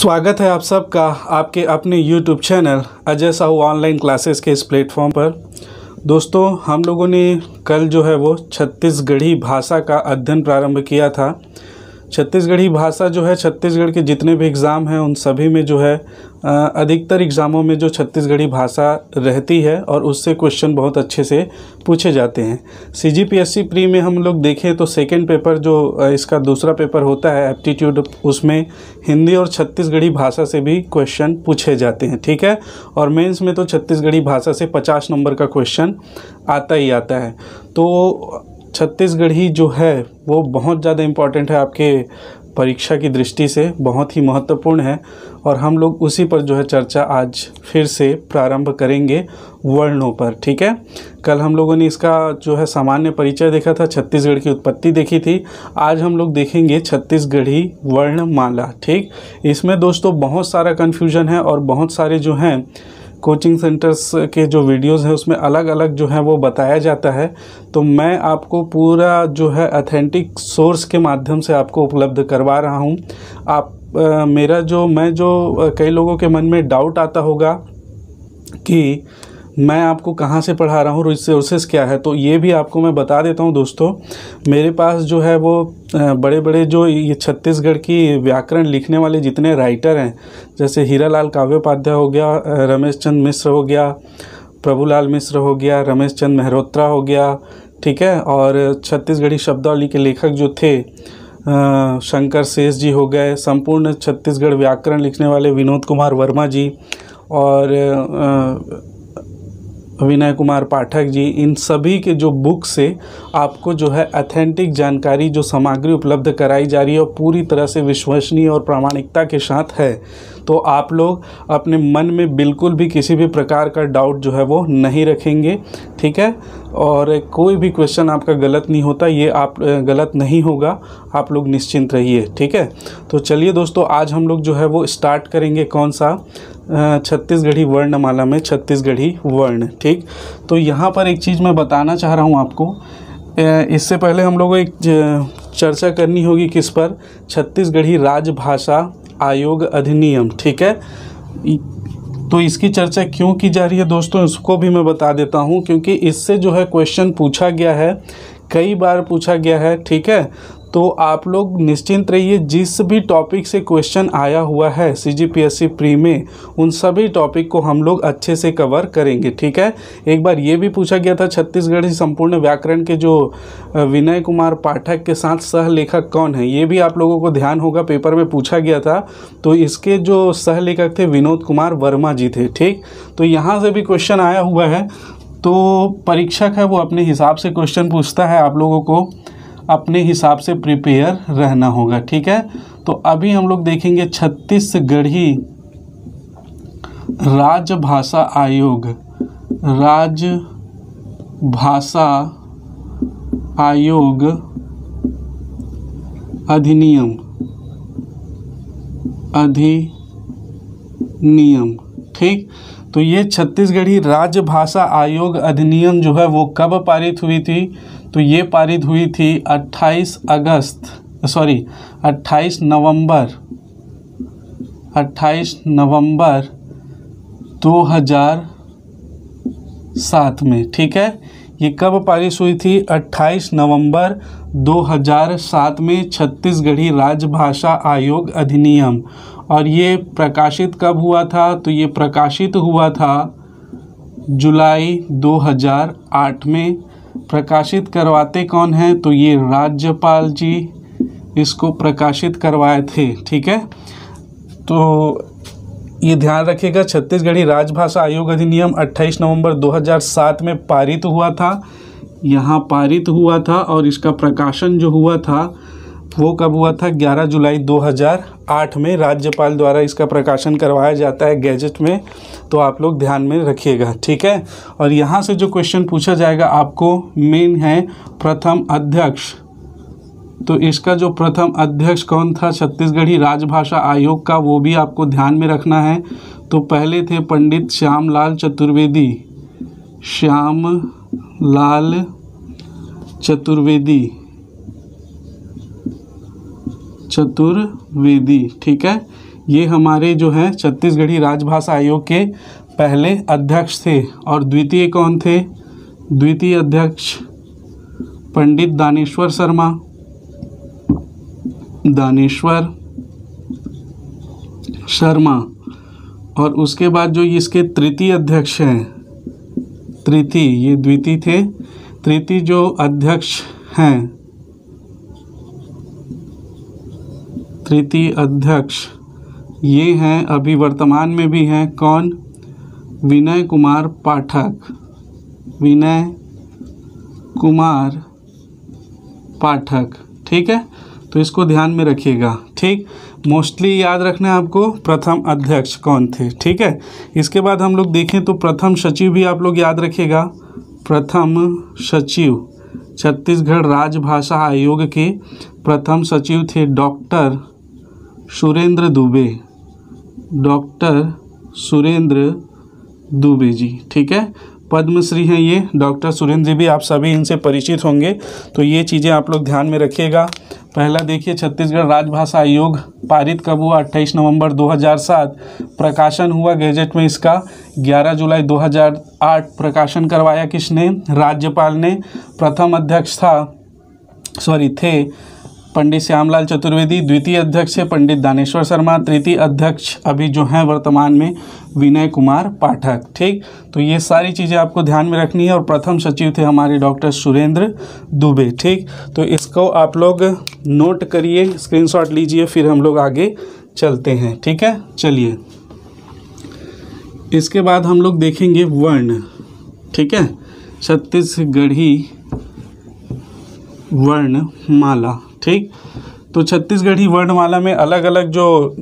स्वागत है आप सबका आपके अपने YouTube channel Ajay Sahu online classes के इस प्लेटफॉर्म पर। दोस्तों, हम लोगों ने कल जो है वो छत्तीसगढ़ी भाषा का अध्ययन प्रारंभ किया था। छत्तीसगढ़ी भाषा जो है छत्तीसगढ़ के जितने भी एग्ज़ाम हैं उन सभी में जो है अधिकतर एग्ज़ामों में जो छत्तीसगढ़ी भाषा रहती है और उससे क्वेश्चन बहुत अच्छे से पूछे जाते हैं। CGPSC प्री में हम लोग देखें तो सेकंड पेपर जो इसका दूसरा पेपर होता है एप्टीट्यूड, उसमें हिंदी और छत्तीसगढ़ी भाषा से भी क्वेश्चन पूछे जाते हैं, ठीक है। और मेंस में तो छत्तीसगढ़ी भाषा से 50 नंबर का क्वेश्चन आता ही आता है। तो छत्तीसगढ़ी जो है वो बहुत ज़्यादा इम्पॉर्टेंट है, आपके परीक्षा की दृष्टि से बहुत ही महत्वपूर्ण है। और हम लोग उसी पर जो है चर्चा आज फिर से प्रारंभ करेंगे वर्णों पर, ठीक है। कल हम लोगों ने इसका जो है सामान्य परिचय देखा था, छत्तीसगढ़ की उत्पत्ति देखी थी। आज हम लोग देखेंगे छत्तीसगढ़ी वर्णमाला, ठीक। इसमें दोस्तों बहुत सारा कन्फ्यूजन है और बहुत सारे जो हैं कोचिंग सेंटर्स के जो वीडियोस हैं उसमें अलग अलग जो है वो बताया जाता है। तो मैं आपको पूरा जो है ऑथेंटिक सोर्स के माध्यम से आपको उपलब्ध करवा रहा हूँ। आप कई लोगों के मन में डाउट आता होगा कि मैं आपको कहाँ से पढ़ा रहा हूँ, रिसोर्सेस क्या है, तो ये भी आपको मैं बता देता हूँ। दोस्तों, मेरे पास जो है वो बड़े बड़े जो ये छत्तीसगढ़ की व्याकरण लिखने वाले जितने राइटर हैं, जैसे हीरालाल काव्योपाध्याय हो गया, रमेश चंद्र मिश्र हो गया, प्रभुलाल मिश्र हो गया, रमेश चंद्र मेहरोत्रा हो गया, ठीक है। और छत्तीसगढ़ी शब्दावली के लेखक जो थे शंकर शेष जी हो गए, संपूर्ण छत्तीसगढ़ व्याकरण लिखने वाले विनोद कुमार वर्मा जी और विनय कुमार पाठक जी, इन सभी के जो बुक से आपको जो है ऑथेंटिक जानकारी जो सामग्री उपलब्ध कराई जा रही है और पूरी तरह से विश्वसनीय और प्रामाणिकता के साथ है। तो आप लोग अपने मन में बिल्कुल भी किसी भी प्रकार का डाउट जो है वो नहीं रखेंगे, ठीक है। और कोई भी क्वेश्चन आपका गलत नहीं होता, ये आप गलत नहीं होगा, आप लोग निश्चिंत रहिए, ठीक है। तो चलिए दोस्तों, आज हम लोग जो है वो स्टार्ट करेंगे कौन सा छत्तीसगढ़ी वर्णमाला में छत्तीसगढ़ी वर्ण, ठीक। तो यहाँ पर एक चीज़ मैं बताना चाह रहा हूँ आपको। इससे पहले हम लोगों को एक चर्चा करनी होगी किस पर, छत्तीसगढ़ी राजभाषा आयोग अधिनियम, ठीक है। तो इसकी चर्चा क्यों की जा रही है दोस्तों, इसको भी मैं बता देता हूँ, क्योंकि इससे जो है क्वेश्चन पूछा गया है, कई बार पूछा गया है, ठीक है। तो आप लोग निश्चिंत रहिए, जिस भी टॉपिक से क्वेश्चन आया हुआ है CGPSC प्री में, उन सभी टॉपिक को हम लोग अच्छे से कवर करेंगे, ठीक है। एक बार ये भी पूछा गया था छत्तीसगढ़ी संपूर्ण व्याकरण के जो विनय कुमार पाठक के साथ सह लेखक कौन है, ये भी आप लोगों को ध्यान होगा, पेपर में पूछा गया था। तो इसके जो सह लेखक थे विनोद कुमार वर्मा जी थे, ठीक। तो यहाँ से भी क्वेश्चन आया हुआ है। तो परीक्षक है वो अपने हिसाब से क्वेश्चन पूछता है, आप लोगों को अपने हिसाब से प्रिपेयर रहना होगा, ठीक है। तो अभी हम लोग देखेंगे छत्तीसगढ़ी राजभाषा आयोग, राजभाषा आयोग अधिनियम, ठीक। तो ये छत्तीसगढ़ी राजभाषा आयोग अधिनियम जो है वो कब पारित हुई थी, तो ये पारित हुई थी 28 नवंबर 2007 में, ठीक है। ये कब पारित हुई थी, 28 नवंबर 2007 में छत्तीसगढ़ी राजभाषा आयोग अधिनियम। और ये प्रकाशित कब हुआ था, तो ये प्रकाशित हुआ था जुलाई 2008 में। प्रकाशित करवाते कौन हैं, तो ये राज्यपाल जी इसको प्रकाशित करवाए थे, ठीक है। तो ये ध्यान रखिएगा, छत्तीसगढ़ी राजभाषा आयोग अधिनियम 28 नवंबर 2007 में पारित हुआ था, यहाँ पारित हुआ था। और इसका प्रकाशन जो हुआ था वो कब हुआ था, 11 जुलाई 2008 में राज्यपाल द्वारा इसका प्रकाशन करवाया जाता है गैजेट में। तो आप लोग ध्यान में रखिएगा, ठीक है। और यहाँ से जो क्वेश्चन पूछा जाएगा आपको मेन है प्रथम अध्यक्ष। तो इसका जो प्रथम अध्यक्ष कौन था छत्तीसगढ़ी राजभाषा आयोग का, वो भी आपको ध्यान में रखना है। तो पहले थे पंडित श्यामलाल चतुर्वेदी, ठीक है। ये हमारे जो हैं छत्तीसगढ़ी राजभाषा आयोग के पहले अध्यक्ष थे। और द्वितीय कौन थे? द्वितीय अध्यक्ष पंडित दानेश्वर शर्मा। दानेश्वर शर्मा। और उसके बाद जो इसके तृतीय अध्यक्ष हैं, तृतीय, ये द्वितीय थे, तृतीय जो अध्यक्ष हैं, तृतीय अध्यक्ष ये हैं, अभी वर्तमान में भी हैं, कौन? विनय कुमार पाठक। विनय कुमार पाठक, ठीक है। तो इसको ध्यान में रखिएगा, ठीक। मोस्टली याद रखना है आपको प्रथम अध्यक्ष कौन थे, ठीक है। इसके बाद हम लोग देखें तो प्रथम सचिव भी आप लोग याद रखिएगा। प्रथम सचिव छत्तीसगढ़ राजभाषा आयोग के प्रथम सचिव थे डॉक्टर सुरेंद्र दुबे। डॉक्टर सुरेंद्र दुबे जी, ठीक है। पद्मश्री हैं ये डॉक्टर सुरेंद्र जी भी, आप सभी इनसे परिचित होंगे। तो ये चीज़ें आप लोग ध्यान में रखिएगा। पहला देखिए, छत्तीसगढ़ राजभाषा आयोग पारित कब हुआ? 28 नवंबर 2007। प्रकाशन हुआ गैजेट में इसका 11 जुलाई 2008। प्रकाशन करवाया किसने? राज्यपाल ने। प्रथम अध्यक्ष थे पंडित श्यामलाल चतुर्वेदी। द्वितीय अध्यक्ष थे पंडित दानेश्वर शर्मा। तृतीय अध्यक्ष अभी जो हैं वर्तमान में विनय कुमार पाठक, ठीक। तो ये सारी चीज़ें आपको ध्यान में रखनी है। और प्रथम सचिव थे हमारे डॉक्टर सुरेंद्र दुबे, ठीक। तो इसको आप लोग नोट करिए, स्क्रीनशॉट लीजिए, फिर हम लोग आगे चलते हैं, ठीक है। चलिए, इसके बाद हम लोग देखेंगे वर्ण, ठीक है। छत्तीसगढ़ी वर्णमाला, ठीक। तो छत्तीसगढ़ी वर्णमाला में अलग अलग जो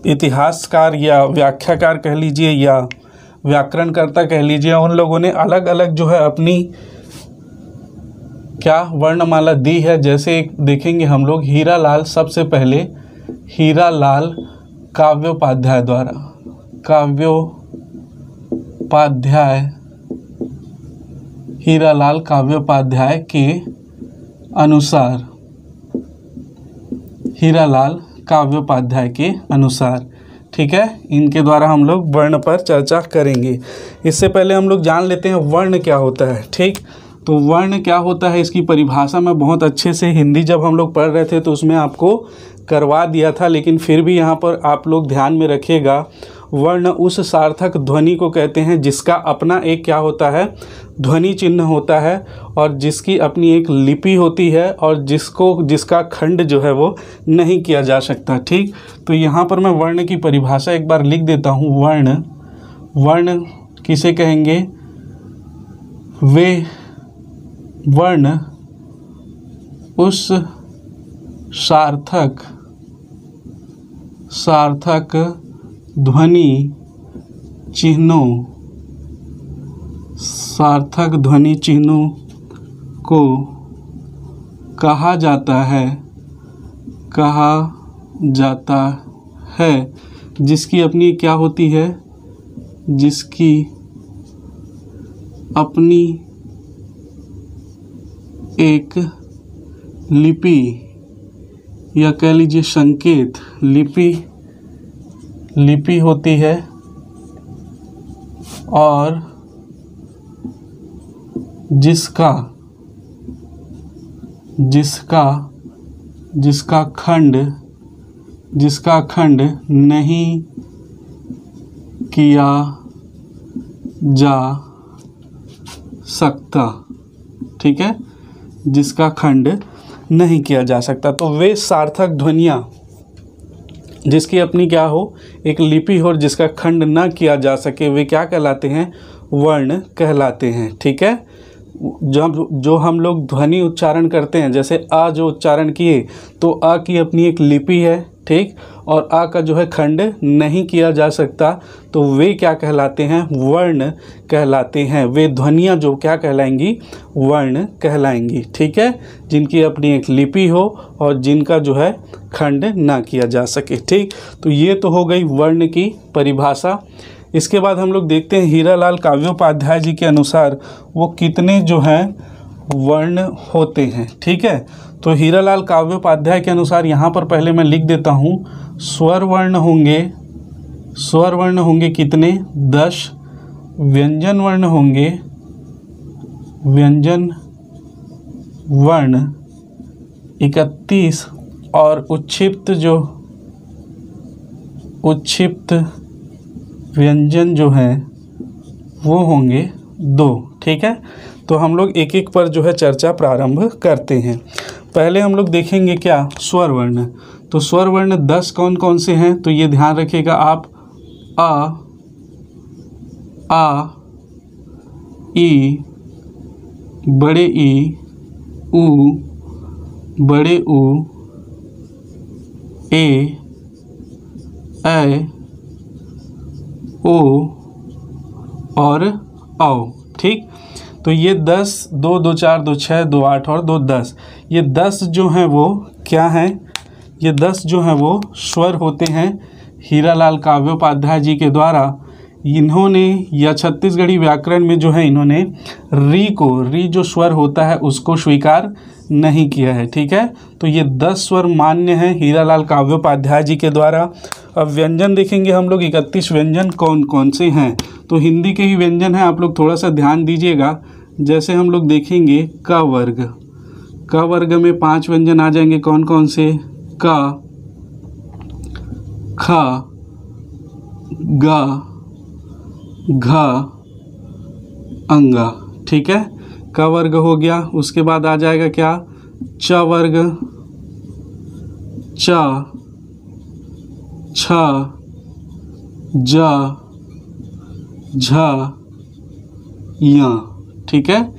इतिहासकार या व्याख्याकार कह लीजिए या व्याकरणकर्ता कह लीजिए, उन लोगों ने अलग अलग जो है अपनी क्या वर्णमाला दी है। जैसे देखेंगे हम लोग हीरालाल, सबसे पहले हीरालाल काव्योपाध्याय द्वारा, काव्योपाध्याय, हीरालाल काव्योपाध्याय के अनुसार, हीरालाल काव्योपाध्याय के अनुसार, ठीक है। इनके द्वारा हम लोग वर्ण पर चर्चा करेंगे। इससे पहले हम लोग जान लेते हैं वर्ण क्या होता है, ठीक। तो वर्ण क्या होता है, इसकी परिभाषा मैं बहुत अच्छे से हिंदी जब हम लोग पढ़ रहे थे तो उसमें आपको करवा दिया था, लेकिन फिर भी यहाँ पर आप लोग ध्यान में रखिएगा। वर्ण उस सार्थक ध्वनि को कहते हैं जिसका अपना एक क्या होता है, ध्वनि चिन्ह होता है, और जिसकी अपनी एक लिपि होती है, और जिसका खंड जो है वो नहीं किया जा सकता, ठीक। तो यहाँ पर मैं वर्ण की परिभाषा एक बार लिख देता हूँ। वर्ण किसे कहेंगे? वे वर्ण उस सार्थक ध्वनि चिन्हों को कहा जाता है जिसकी अपनी क्या होती है, जिसकी अपनी एक लिपि या कह लीजिए संकेत लिपि होती है, और जिसका खंड नहीं किया जा सकता, ठीक है, जिसका खंड नहीं किया जा सकता। तो वे सार्थक ध्वनियाँ जिसकी अपनी क्या हो, एक लिपि हो और जिसका खंड ना किया जा सके, वे क्या कहलाते हैं? वर्ण कहलाते हैं, ठीक है। जब जो हम लोग ध्वनि उच्चारण करते हैं, जैसे आ जो उच्चारण किए, तो आ की अपनी एक लिपि है, ठीक, और आ का जो है खंड नहीं किया जा सकता, तो वे क्या कहलाते हैं? वर्ण कहलाते हैं। वे ध्वनियाँ जो क्या कहलाएंगी? वर्ण कहलाएंगी, ठीक है, जिनकी अपनी एक लिपि हो और जिनका जो है खंड ना किया जा सके, ठीक। तो ये तो हो गई वर्ण की परिभाषा। इसके बाद हम लोग देखते हैं हीरालाल काव्योपाध्याय जी के अनुसार वो कितने जो हैं वर्ण होते हैं, ठीक है। तो हीरालाल काव्योपाध्याय के अनुसार यहाँ पर पहले मैं लिख देता हूँ, स्वर वर्ण होंगे कितने? 10, व्यंजन वर्ण 31 और उच्छिप्त व्यंजन जो हैं वो होंगे 2। ठीक है, तो हम लोग एक एक पर जो है चर्चा प्रारंभ करते हैं। पहले हम लोग देखेंगे क्या? स्वर वर्ण। तो स्वर वर्ण 10 कौन कौन से हैं? तो ये ध्यान रखिएगा आप, आ, ई, बड़े ई, ऊ, बड़े ऊ, ए, ऐ, ओ और औ। ठीक, तो ये 10, 2, 2, 4, 2, 6, 2, 8 और 2, 10। ये 10 जो हैं वो क्या हैं? ये 10 जो हैं वो स्वर होते हैं हीरालाल काव्योपाध्याय जी के द्वारा। इन्होंने या छत्तीसगढ़ी व्याकरण में जो है इन्होंने री जो स्वर होता है उसको स्वीकार नहीं किया है। ठीक है, तो ये 10 स्वर मान्य हैं हीरालाल काव्योपाध्याय जी के द्वारा। अब व्यंजन देखेंगे हम लोग, 31 व्यंजन कौन कौन से हैं? तो हिंदी के ही व्यंजन हैं, आप लोग थोड़ा सा ध्यान दीजिएगा। जैसे हम लोग देखेंगे क वर्ग में 5 व्यंजन आ जाएंगे, कौन कौन से? क, ख, ग, घ, अंगा। ठीक है, क वर्ग हो गया। उसके बाद आ जाएगा क्या? च वर्ग, च, छ, ज, झ, य। ठीक है,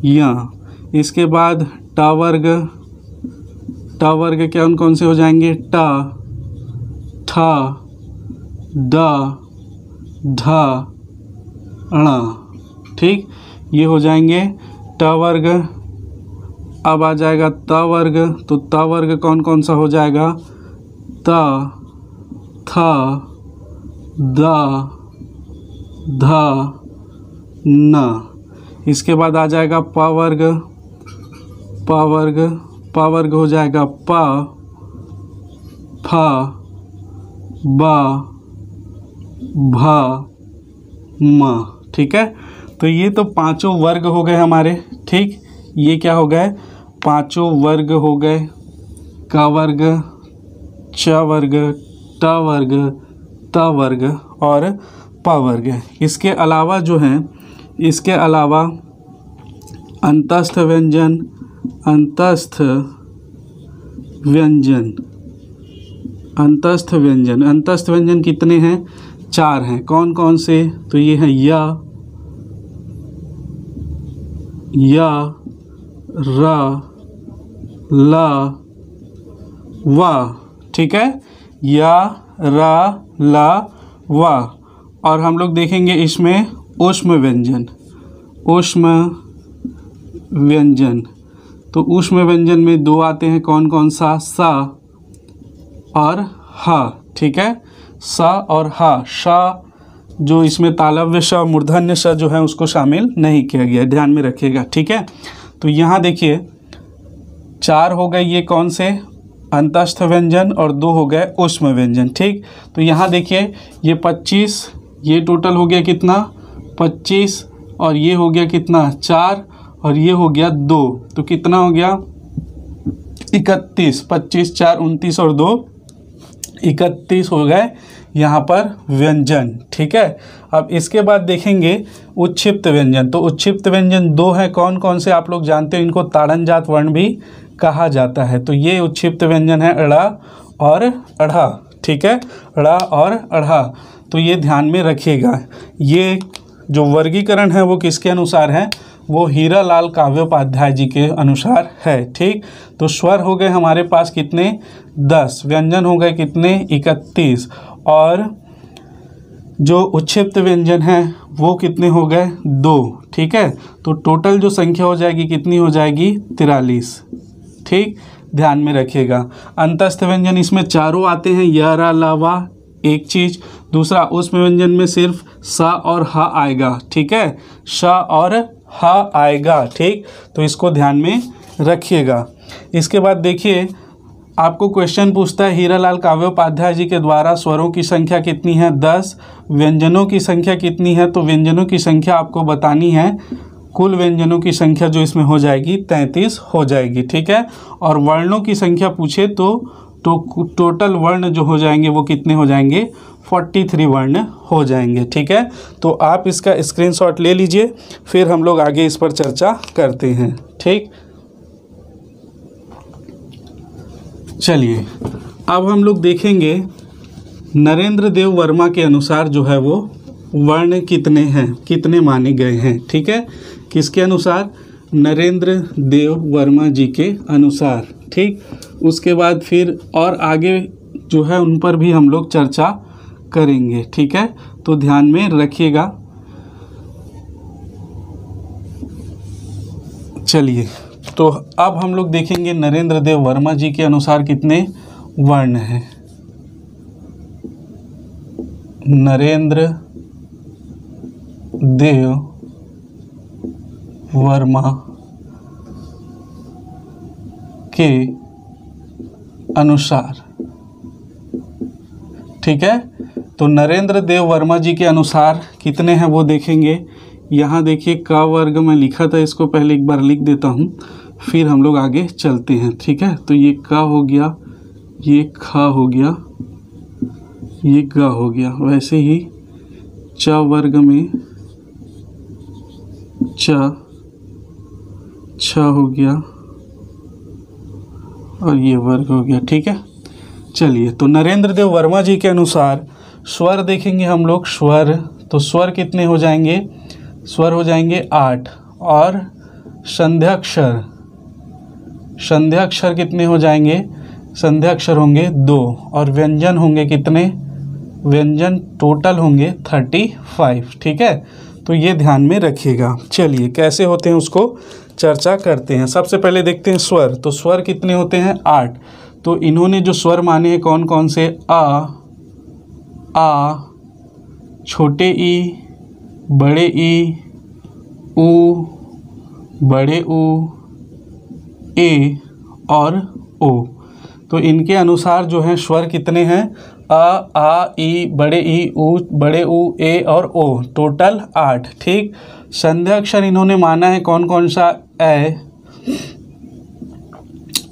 य। इसके बाद ट वर्ग कौन कौन से हो जाएंगे? ट, ठ, ड, ढ, ण। ठीक, ये हो जाएंगे ट वर्ग। अब आ जाएगा त वर्ग। तो त वर्ग कौन कौन सा हो जाएगा? त, थ, द, ध, न। इसके बाद आ जाएगा प वर्ग। प वर्ग हो जाएगा प, फ, ब, भ, म। ठीक है, तो ये तो पांचों वर्ग हो गए हमारे। ठीक, ये क्या हो गए? पांचों वर्ग हो गए। क वर्ग, च वर्ग, ट वर्ग, त वर्ग और प वर्ग। इसके अलावा जो हैं, इसके अलावा अंतस्थ व्यंजन कितने हैं? 4 हैं। कौन कौन से? तो ये हैं य, र, ल, व। ठीक है, य, र, ल, व। और हम लोग देखेंगे इसमें ऊष्म व्यंजन। तो ऊष्म व्यंजन में 2 आते हैं, कौन कौन सा? स और ह। ठीक है, स और ह। श जो इसमें तालव्य श, मूर्धन्य श जो है उसको शामिल नहीं किया गया, ध्यान में रखिएगा। ठीक है, तो यहाँ देखिए 4 हो गए ये कौन से? अंतस्थ व्यंजन और 2 हो गए ऊष्म व्यंजन। ठीक, तो यहाँ देखिए ये 25, ये टोटल हो गया कितना? 25 और ये हो गया कितना? 4 और ये हो गया 2, तो कितना हो गया? 31। 25, 4, 29 और 2 31 हो गए यहाँ पर व्यंजन। ठीक है, अब इसके बाद देखेंगे उच्छिप्त व्यंजन। तो उच्छिप्त व्यंजन 2 हैं, कौन कौन से? आप लोग जानते हो, इनको ताड़नजात वर्ण भी कहा जाता है। तो ये उच्छिप्त व्यंजन है ड़ और अढ़ा। ठीक है, ड़ और अढ़ा। तो ये ध्यान में रखिएगा। ये जो वर्गीकरण है वो किसके अनुसार है? वो हीरालाल काव्योपाध्याय जी के अनुसार है। ठीक, तो स्वर हो गए हमारे पास कितने? 10। व्यंजन हो गए कितने? 31। और जो उच्छिप्त व्यंजन हैं वो कितने हो गए? 2। ठीक है, तो टोटल जो संख्या हो जाएगी कितनी हो जाएगी? 43। ठीक, ध्यान में रखिएगा। अंतस्थ व्यंजन इसमें चारों आते हैं, य, र, ल, व एक चीज़। दूसरा ऊष्म व्यंजन में सिर्फ स और ह आएगा। ठीक है, श और ह आएगा। ठीक, तो इसको ध्यान में रखिएगा। इसके बाद देखिए आपको क्वेश्चन पूछता है हीरालाल काव्योपाध्याय जी के द्वारा स्वरों की संख्या कितनी है 10, व्यंजनों की संख्या कितनी है, तो व्यंजनों की संख्या आपको बतानी है, कुल व्यंजनों की संख्या जो इसमें हो जाएगी 33 हो जाएगी, ठीक है। और वर्णों की संख्या पूछे तो टोटल वर्ण जो हो जाएंगे वो कितने हो जाएंगे 43 वर्ण हो जाएंगे, ठीक है। तो आप इसका स्क्रीनशॉट ले लीजिए, फिर हम लोग आगे इस पर चर्चा करते हैं, ठीक। चलिए अब हम लोग देखेंगे नरेंद्र देव वर्मा के अनुसार जो है वो वर्ण कितने हैं, कितने माने गए हैं, ठीक है। किसके अनुसार? नरेंद्र देव वर्मा जी के अनुसार, ठीक। उसके बाद फिर और आगे जो है उन पर भी हम लोग चर्चा करेंगे, ठीक है। तो ध्यान में रखिएगा। चलिए तो अब हम लोग देखेंगे नरेंद्र देव वर्मा जी के अनुसार कितने वर्ण हैं। नरेंद्र देव वर्मा के अनुसार, ठीक है। तो नरेंद्र देव वर्मा जी के अनुसार कितने हैं वो देखेंगे। यहाँ देखिए क वर्ग में लिखा था, इसको पहले एक बार लिख देता हूँ, फिर हम लोग आगे चलते हैं, ठीक है। तो ये क हो गया, ये ख हो गया, ये ग हो गया। वैसे ही च वर्ग में च, छ हो गया और ये वर्ग हो गया, ठीक है। चलिए तो नरेंद्र देव वर्मा जी के अनुसार स्वर देखेंगे हम लोग। स्वर, तो स्वर कितने हो जाएंगे? स्वर हो जाएंगे 8। और संध्याक्षर, संध्याक्षर कितने हो जाएंगे? संध्याक्षर होंगे 2। और व्यंजन होंगे कितने? व्यंजन टोटल होंगे 35, ठीक है। तो ये ध्यान में रखिएगा। चलिए कैसे होते हैं उसको चर्चा करते हैं। सबसे पहले देखते हैं स्वर। तो स्वर कितने होते हैं? 8। तो इन्होंने जो स्वर माने हैं कौन कौन से? आ, छोटे ई, बड़े ई, ऊ, बड़े ऊ, ए और ओ। तो इनके अनुसार जो है स्वर कितने हैं? आ, ई, बड़े ई, ऊ, बड़े ऊ, ए और ओ, टोटल 8, ठीक। संध्याक्षर इन्होंने माना है कौन कौन सा? ए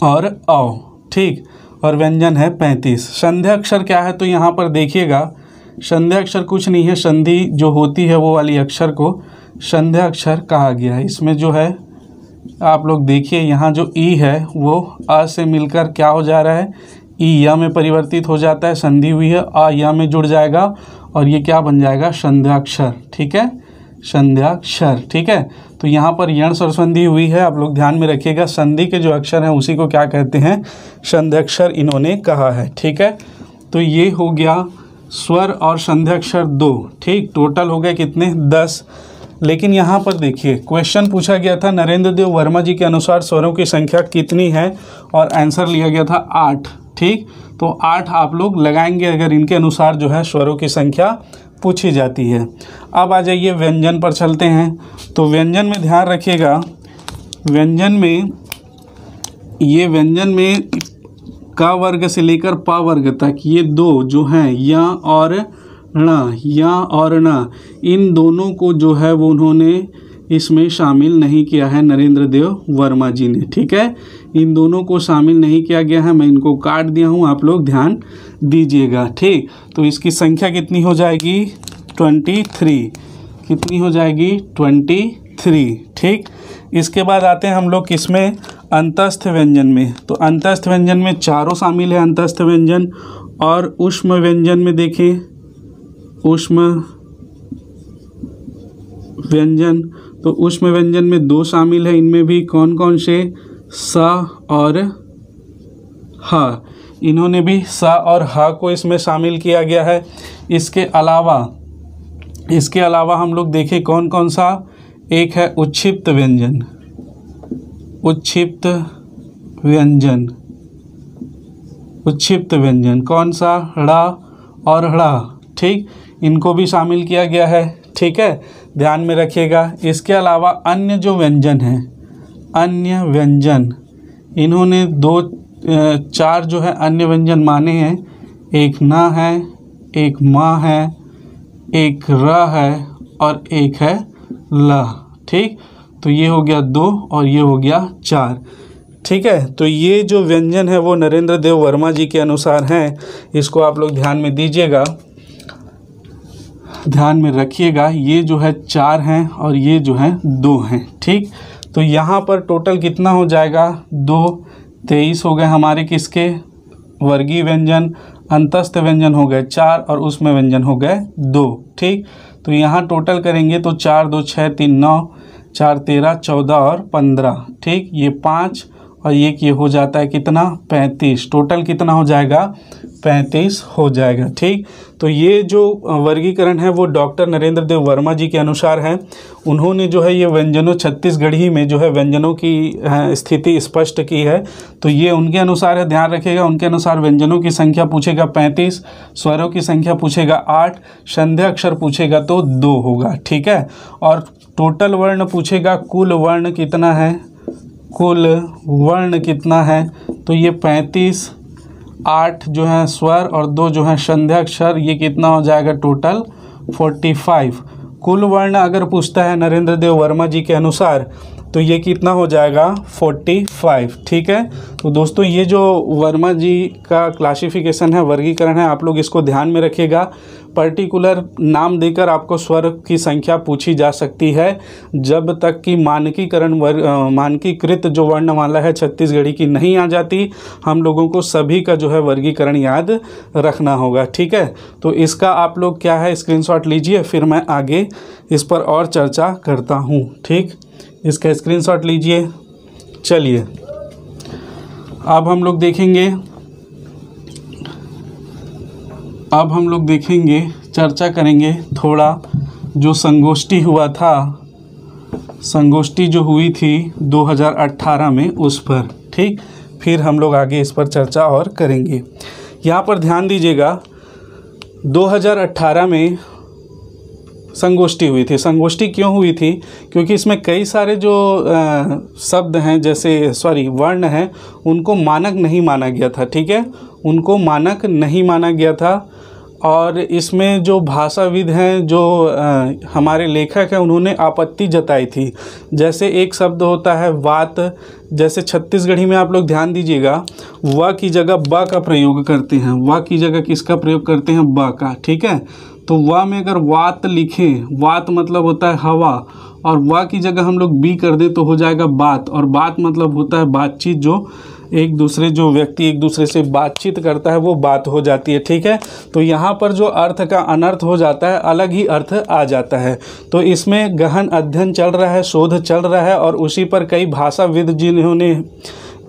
और औ, ठीक। और व्यंजन है 35। संध्याक्षर क्या है? तो यहाँ पर देखिएगा, संध्याक्षर कुछ नहीं है, संधि जो होती है वो वाली अक्षर को संध्याक्षर कहा गया है। इसमें जो है आप लोग देखिए, यहाँ जो ई है वो अ से मिलकर क्या हो जा रहा है? ई या में परिवर्तित हो जाता है, संधि हुई है, आ या में जुड़ जाएगा और ये क्या बन जाएगा? संध्याक्षर, ठीक है, संध्याक्षर, ठीक है। तो यहाँ पर यण स्वर संधि हुई है, आप लोग ध्यान में रखिएगा। संधि के जो अक्षर हैं उसी को क्या कहते हैं? संध्याक्षर इन्होंने कहा है, ठीक है। तो ये हो गया स्वर और संध्याक्षर 2, ठीक। टोटल हो गए कितने? 10। लेकिन यहाँ पर देखिए क्वेश्चन पूछा गया था नरेंद्र देव वर्मा जी के अनुसार स्वरों की संख्या कितनी है और आंसर लिया गया था 8, ठीक। तो 8 आप लोग लगाएंगे अगर इनके अनुसार जो है स्वरों की संख्या पूछी जाती है। अब आ जाइए व्यंजन पर चलते हैं। तो व्यंजन में ध्यान रखिएगा, व्यंजन में ये व्यंजन में क वर्ग से लेकर प वर्ग तक ये 2 जो हैं या और ण, या और न, इन दोनों को जो है वो उन्होंने इसमें शामिल नहीं किया है नरेंद्र देव वर्मा जी ने, ठीक है। इन दोनों को शामिल नहीं किया गया है, मैं इनको काट दिया हूँ, आप लोग ध्यान दीजिएगा, ठीक। तो इसकी संख्या कितनी हो जाएगी? 23। कितनी हो जाएगी? 23, ठीक। इसके बाद आते हैं हम लोग किसमें? अंतस्थ व्यंजन में। तो अंतस्थ व्यंजन में चारों शामिल है अंतस्थ व्यंजन। और ऊष्म व्यंजन में देखें, ऊष्म व्यंजन, तो ऊष्म व्यंजन में 2 शामिल है। इनमें भी कौन कौन से? स और ह। इन्होंने भी स और ह को इसमें शामिल किया गया है। इसके अलावा हम लोग देखें कौन कौन सा? एक है उच्छिप्त व्यंजन, उच्छिप्त व्यंजन, उच्छिप्त व्यंजन कौन सा? ड़ और ड़, ठीक। इनको भी शामिल किया गया है, ठीक है, ध्यान में रखिएगा। इसके अलावा अन्य जो व्यंजन हैं, अन्य व्यंजन, इन्होंने चार जो है अन्य व्यंजन माने हैं। एक न है, एक म है, एक र है और एक है ल। ठीक, तो ये हो गया 2 और ये हो गया 4। ठीक है, तो ये जो व्यंजन है वो नरेंद्र देव वर्मा जी के अनुसार हैं। इसको आप लोग ध्यान में दीजिएगा, ध्यान में रखिएगा। ये जो है 4 हैं और ये जो है 2 हैं। ठीक, तो यहाँ पर टोटल कितना हो जाएगा? 2, 23 हो गए हमारे किसके? वर्गीय व्यंजन। अंतस्थ व्यंजन हो गए 4 और उसमें व्यंजन हो गए 2। ठीक, तो यहाँ टोटल करेंगे तो 4 2 6 3 9, 4 13 14 और 15। ठीक, ये 5 और ये हो जाता है कितना? 35। टोटल कितना हो जाएगा? 35 हो जाएगा। ठीक, तो ये जो वर्गीकरण है वो डॉक्टर नरेंद्र देव वर्मा जी के अनुसार है। उन्होंने जो है ये व्यंजनों छत्तीसगढ़ी में जो है व्यंजनों की स्थिति स्पष्ट की है। तो ये उनके अनुसार है, ध्यान रखिएगा। उनके अनुसार व्यंजनों की संख्या पूछेगा 35, स्वरों की संख्या पूछेगा 8, संध्या अक्षर पूछेगा तो 2 होगा। ठीक है, और टोटल वर्ण पूछेगा कुल वर्ण कितना है, कुल वर्ण कितना है, तो ये 35, 8 जो है स्वर और 2 जो है संध्या अक्षर, ये कितना हो जाएगा? टोटल 45। कुल वर्ण अगर पूछता है नरेंद्र देव वर्मा जी के अनुसार तो ये कितना हो जाएगा? 45। ठीक है, तो दोस्तों ये जो वर्मा जी का क्लासिफिकेशन है, वर्गीकरण है, आप लोग इसको ध्यान में रखिएगा। पर्टिकुलर नाम देकर आपको स्वर की संख्या पूछी जा सकती है जब तक कि मानकीकृत जो वर्णमाला है छत्तीसगढ़ी की नहीं आ जाती। हम लोगों को सभी का जो है वर्गीकरण याद रखना होगा। ठीक है, तो इसका आप लोग क्या है स्क्रीनशॉट लीजिए, फिर मैं आगे इस पर और चर्चा करता हूँ। ठीक, इसका स्क्रीनशॉट लीजिए। चलिए अब हम लोग देखेंगे, चर्चा करेंगे थोड़ा जो संगोष्ठी हुआ था, संगोष्ठी जो हुई थी 2018 में उस पर। ठीक, फिर हम लोग आगे इस पर चर्चा और करेंगे। यहाँ पर ध्यान दीजिएगा, 2018 में संगोष्ठी हुई थी। संगोष्ठी क्यों हुई थी? क्योंकि इसमें कई सारे जो शब्द हैं, जैसे वर्ण हैं, उनको मानक नहीं माना गया था। ठीक है, उनको मानक नहीं माना गया था। और इसमें जो भाषाविद हैं, जो हमारे लेखक हैं, उन्होंने आपत्ति जताई थी। जैसे एक शब्द होता है वात, जैसे छत्तीसगढ़ी में आप लोग ध्यान दीजिएगा, व की जगह ब का प्रयोग करते हैं। व की जगह किसका प्रयोग करते हैं? ब का। ठीक है, तो व में अगर वात लिखें, वात मतलब होता है हवा, और व की जगह हम लोग बी कर दें तो हो जाएगा बात, और बात मतलब होता है बातचीत, जो व्यक्ति एक दूसरे से बातचीत करता है वो बात हो जाती है। ठीक है, तो यहाँ पर जो अर्थ का अनर्थ हो जाता है, अलग ही अर्थ आ जाता है। तो इसमें गहन अध्ययन चल रहा है, शोध चल रहा है, और उसी पर कई भाषाविद जिन्होंने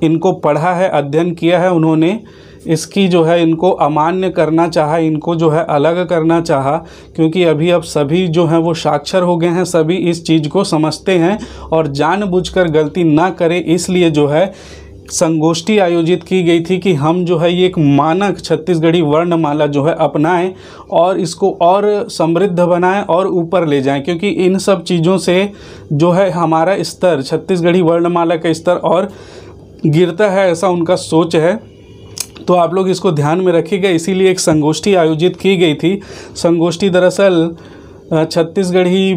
इनको पढ़ा है, अध्ययन किया है, उन्होंने इसकी जो है इनको अमान्य करना चाहा, इनको जो है अलग करना चाहा। क्योंकि अभी अब सभी जो हैं वो साक्षर हो गए हैं, सभी इस चीज़ को समझते हैं और जानबूझकर गलती ना करें, इसलिए जो है संगोष्ठी आयोजित की गई थी कि हम जो है ये एक मानक छत्तीसगढ़ी वर्णमाला जो है अपनाएं और इसको और समृद्ध बनाएं और ऊपर ले जाएं। क्योंकि इन सब चीज़ों से जो है हमारा स्तर, छत्तीसगढ़ी वर्णमाला का स्तर और गिरता है, ऐसा उनका सोच है। तो आप लोग इसको ध्यान में रखिएगा, इसीलिए एक संगोष्ठी आयोजित की गई थी। संगोष्ठी दरअसल छत्तीसगढ़ी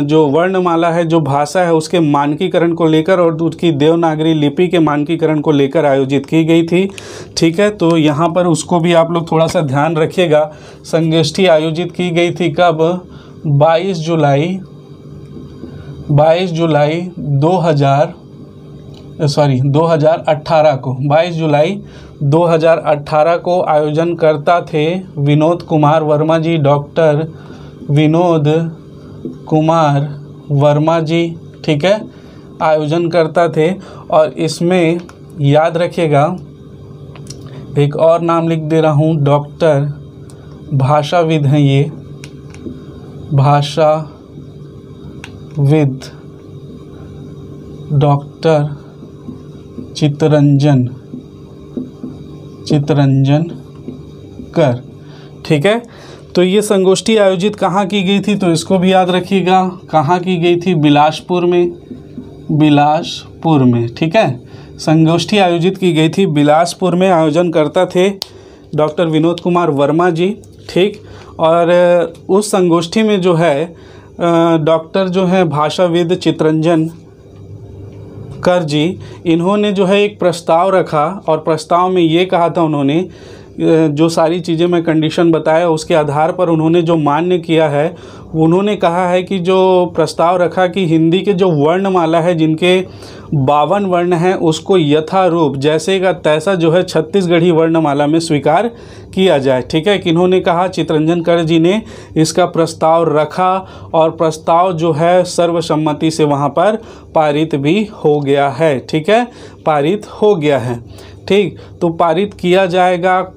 जो वर्णमाला है, जो भाषा है, उसके मानकीकरण को लेकर और उसकी देवनागरी लिपि के मानकीकरण को लेकर आयोजित की गई थी। ठीक है, तो यहाँ पर उसको भी आप लोग थोड़ा सा ध्यान रखिएगा। संगोष्ठी आयोजित की गई थी कब? 22 जुलाई 2018 को, 22 जुलाई 2018 को आयोजनकर्ता थे विनोद कुमार वर्मा जी, डॉक्टर विनोद कुमार वर्मा जी। ठीक है, आयोजनकर्ता थे। और इसमें याद रखिएगा, एक और नाम लिख दे रहा हूँ, डॉक्टर भाषाविद हैं ये, भाषाविद डॉक्टर चित्तरंजन कर। ठीक है, तो ये संगोष्ठी आयोजित कहाँ की गई थी? तो इसको भी याद रखिएगा, कहाँ की गई थी? बिलासपुर में। ठीक है, संगोष्ठी आयोजित की गई थी बिलासपुर में। आयोजनकर्ता थे डॉक्टर विनोद कुमार वर्मा जी, ठीक। और उस संगोष्ठी में जो है डॉक्टर जो है भाषाविद चितरंजन कर जी, इन्होंने जो है एक प्रस्ताव रखा और प्रस्ताव में ये कहा था, उन्होंने जो सारी चीज़ें मैं कंडीशन बताया उसके आधार पर उन्होंने जो मान्य किया है, उन्होंने कहा है कि जो प्रस्ताव रखा कि हिंदी के जो वर्णमाला है जिनके 52 वर्ण हैं उसको यथारूप जैसे का तैसा जो है छत्तीसगढ़ी वर्णमाला में स्वीकार किया जाए, ठीक है। कि इन्होंने कहा, चितरंजन कर जी ने इसका प्रस्ताव रखा और प्रस्ताव जो है सर्वसम्मति से वहाँ पर पारित भी हो गया है, ठीक है, पारित हो गया है, ठीक। तो पारित किया जाएगा,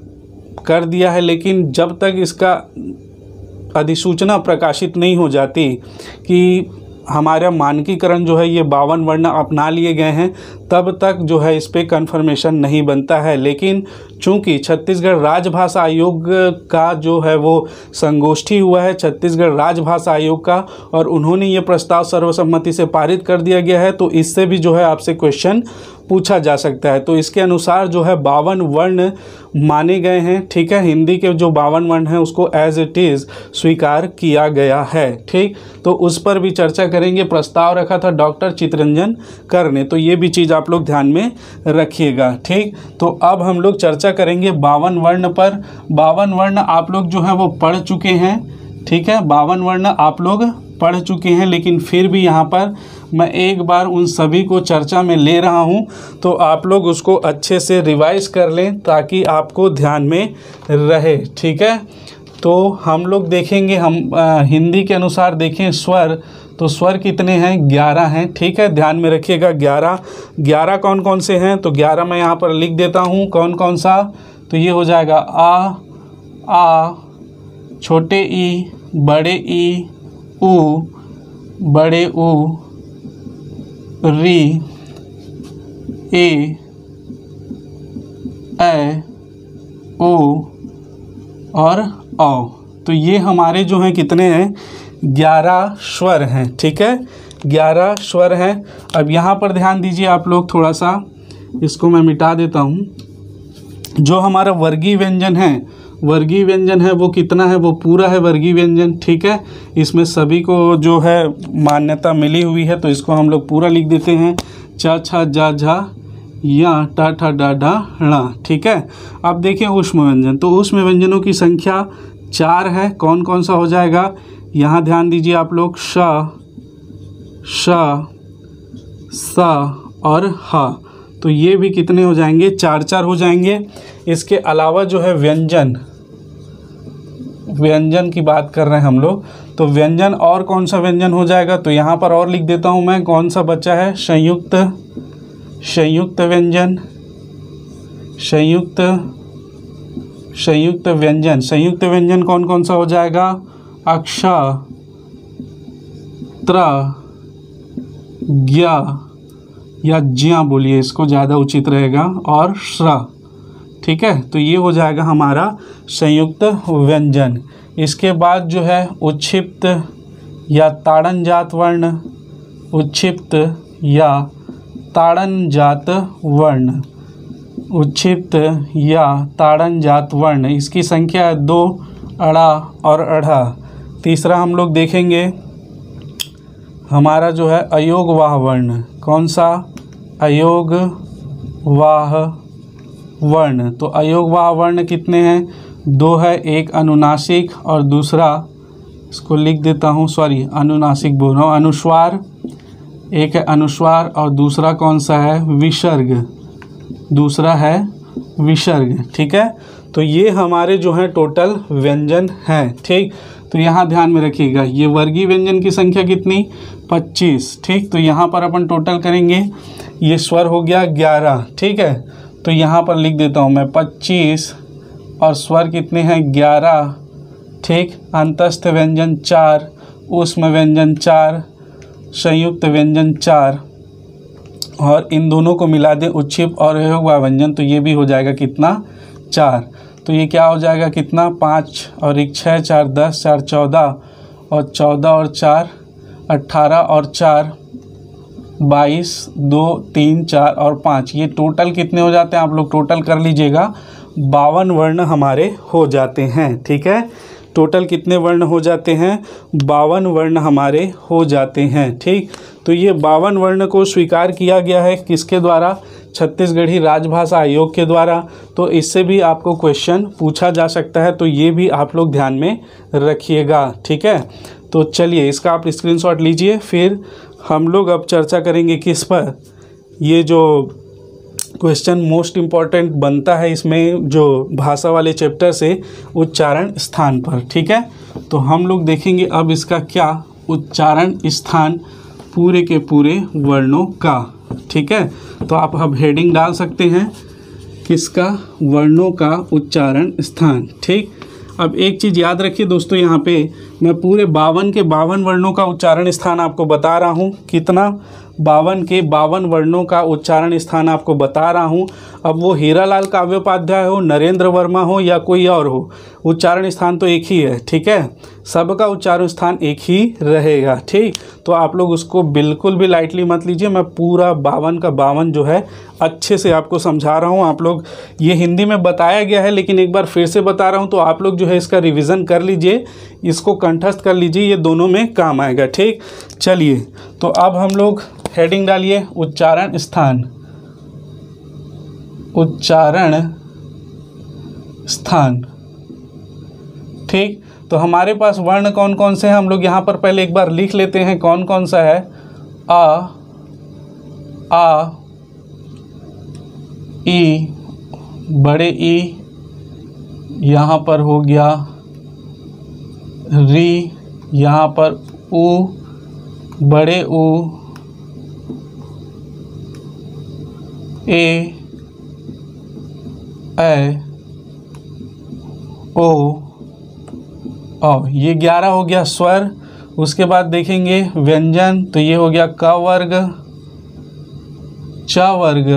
कर दिया है, लेकिन जब तक इसका अधिसूचना प्रकाशित नहीं हो जाती कि हमारा मानकीकरण जो है ये 52 वर्ण अपना लिए गए हैं, तब तक जो है इस पर कन्फर्मेशन नहीं बनता है। लेकिन चूंकि छत्तीसगढ़ राजभाषा आयोग का जो है वो संगोष्ठी हुआ है, छत्तीसगढ़ राजभाषा आयोग का, और उन्होंने ये प्रस्ताव सर्वसम्मति से पारित कर दिया गया है, तो इससे भी जो है आपसे क्वेश्चन पूछा जा सकता है। तो इसके अनुसार जो है 52 वर्ण माने गए हैं, ठीक है। हिंदी के जो 52 वर्ण हैं उसको एज इट इज़ स्वीकार किया गया है, ठीक। तो उस पर भी चर्चा करेंगे। प्रस्ताव रखा था डॉक्टर चितरंजन कर ने, तो ये भी चीज़ आप लोग ध्यान में रखिएगा, ठीक। तो अब हम लोग चर्चा करेंगे 52 वर्ण पर। 52 वर्ण आप लोग जो है वो पढ़ चुके हैं, ठीक है। 52 वर्ण आप लोग पढ़ चुके हैं, लेकिन फिर भी यहाँ पर मैं एक बार उन सभी को चर्चा में ले रहा हूँ, तो आप लोग उसको अच्छे से रिवाइज कर लें ताकि आपको ध्यान में रहे, ठीक है। तो हम लोग देखेंगे, हम हिंदी के अनुसार देखें स्वर, तो स्वर कितने हैं? 11 हैं, ठीक है। ध्यान में रखिएगा 11 कौन कौन से हैं? तो 11 मैं यहाँ पर लिख देता हूँ कौन कौन सा। तो ये हो जाएगा आ, छोटे ई, बड़े ई, उ, बड़े उ, री, ए, ओ और औ। तो ये हमारे जो हैं कितने हैं? 11 स्वर हैं, ठीक है, 11 स्वर हैं। अब यहाँ पर ध्यान दीजिए आप लोग, थोड़ा सा इसको मैं मिटा देता हूँ। जो हमारा वर्गीय व्यंजन है, वर्गीय व्यंजन है वो कितना है? वो पूरा है वर्गीय व्यंजन, ठीक है। इसमें सभी को जो है मान्यता मिली हुई है, तो इसको हम लोग पूरा लिख देते हैं। च, छ, जा, झा, या, टा, ठा, डा, ढा, णा, ठीक है। अब देखें ऊष्म व्यंजन, तो ऊष्म व्यंजनों की संख्या 4 है। कौन कौन सा हो जाएगा? यहाँ ध्यान दीजिए आप लोग, श, स और ह। तो ये भी कितने हो जाएंगे? 4 हो जाएंगे। इसके अलावा जो है व्यंजन की बात कर रहे हैं हम लोग, तो व्यंजन और कौन सा व्यंजन हो जाएगा? तो यहाँ पर और लिख देता हूँ मैं, कौन सा बच्चा है? संयुक्त व्यंजन, संयुक्त व्यंजन। संयुक्त व्यंजन कौन कौन सा हो जाएगा? अक्ष, त्र, ज्ञ या ज्ञ बोलिए, इसको ज़्यादा उचित रहेगा, और श्र, ठीक है। तो ये हो जाएगा हमारा संयुक्त व्यंजन। इसके बाद जो है उच्छिप्त या ताड़नजात वर्ण, उच्छिप्त या ताड़नजात वर्ण, उच्छिप्त या ताड़नजात वर्ण, इसकी संख्या है 2, अड़ा और अढ़ा। तीसरा हम लोग देखेंगे हमारा जो है अयोगवाह वर्ण। कौन सा? अयोगवाह वर्ण। तो अयोगवाह वर्ण कितने हैं? 2 है, एक अनुनासिक और दूसरा, इसको लिख देता हूँ, सॉरी अनुनासिक बोल रहा हूँ, अनुस्वार। एक है अनुस्वार और दूसरा कौन सा है? विसर्ग, दूसरा है विसर्ग, ठीक है। तो ये हमारे जो है टोटल व्यंजन हैं, ठीक। तो यहाँ ध्यान में रखिएगा, ये वर्गीय व्यंजन की संख्या कितनी? 25, ठीक। तो यहाँ पर अपन टोटल करेंगे, ये स्वर हो गया 11, ठीक है। तो यहाँ पर लिख देता हूँ मैं 25 और स्वर कितने हैं? 11, ठीक। अंतस्थ व्यंजन 4, ऊष्म व्यंजन 4, संयुक्त व्यंजन 4, और इन दोनों को मिला दें उच्छिप्त और अयोगवाह व्यंजन, तो ये भी हो जाएगा कितना? 4। तो ये क्या हो जाएगा कितना? 5 और 1 6, 4 10, 4 14, और 14 और 4 18, और 4 22, 2, 3, 4 और 5, ये टोटल कितने हो जाते हैं आप लोग टोटल कर लीजिएगा, 52 वर्ण हमारे हो जाते हैं। ठीक है, टोटल कितने वर्ण हो जाते हैं, 52 वर्ण हमारे हो जाते हैं। ठीक, तो ये 52 वर्ण को स्वीकार किया गया है किसके द्वारा, छत्तीसगढ़ी राजभाषा आयोग के द्वारा। तो इससे भी आपको क्वेश्चन पूछा जा सकता है, तो ये भी आप लोग ध्यान में रखिएगा। ठीक है, तो चलिए इसका आप स्क्रीनशॉट लीजिए। फिर हम लोग अब चर्चा करेंगे किस पर, ये जो क्वेश्चन मोस्ट इम्पॉर्टेंट बनता है इसमें जो भाषा वाले चैप्टर से, उच्चारण स्थान पर। ठीक है, तो हम लोग देखेंगे अब इसका क्या, उच्चारण स्थान पूरे के पूरे वर्णों का। ठीक है, तो आप अब हेडिंग डाल सकते हैं किसका, वर्णों का उच्चारण स्थान। ठीक, अब एक चीज़ याद रखिए दोस्तों, यहाँ पे मैं पूरे 52 के 52 वर्णों का उच्चारण स्थान आपको बता रहा हूँ। कितना, 52 के 52 वर्णों का उच्चारण स्थान आपको बता रहा हूँ। अब वो हीरालाल काव्योपाध्याय हो, नरेंद्र वर्मा हो या कोई और हो, उच्चारण स्थान तो एक ही है। ठीक है, सबका उच्चारण स्थान एक ही रहेगा। ठीक, तो आप लोग उसको बिल्कुल भी लाइटली मत लीजिए। मैं पूरा 52 का 52 जो है अच्छे से आपको समझा रहा हूँ। आप लोग, ये हिंदी में बताया गया है लेकिन एक बार फिर से बता रहा हूँ, तो आप लोग जो है इसका रिवीजन कर लीजिए, इसको कंठस्थ कर लीजिए, ये दोनों में काम आएगा। ठीक, चलिए तो अब हम लोग हेडिंग डालिए, उच्चारण स्थान, उच्चारण स्थान। ठीक, तो हमारे पास वर्ण कौन कौन से हैं, हम लोग यहाँ पर पहले एक बार लिख लेते हैं कौन कौन सा है। आ, ई, बड़े ई, यहाँ पर हो गया री, यहाँ पर ऊ, बड़े ऊ, ए, ओ, ये 11 हो गया स्वर। उसके बाद देखेंगे व्यंजन, तो ये हो गया क वर्ग, च वर्ग,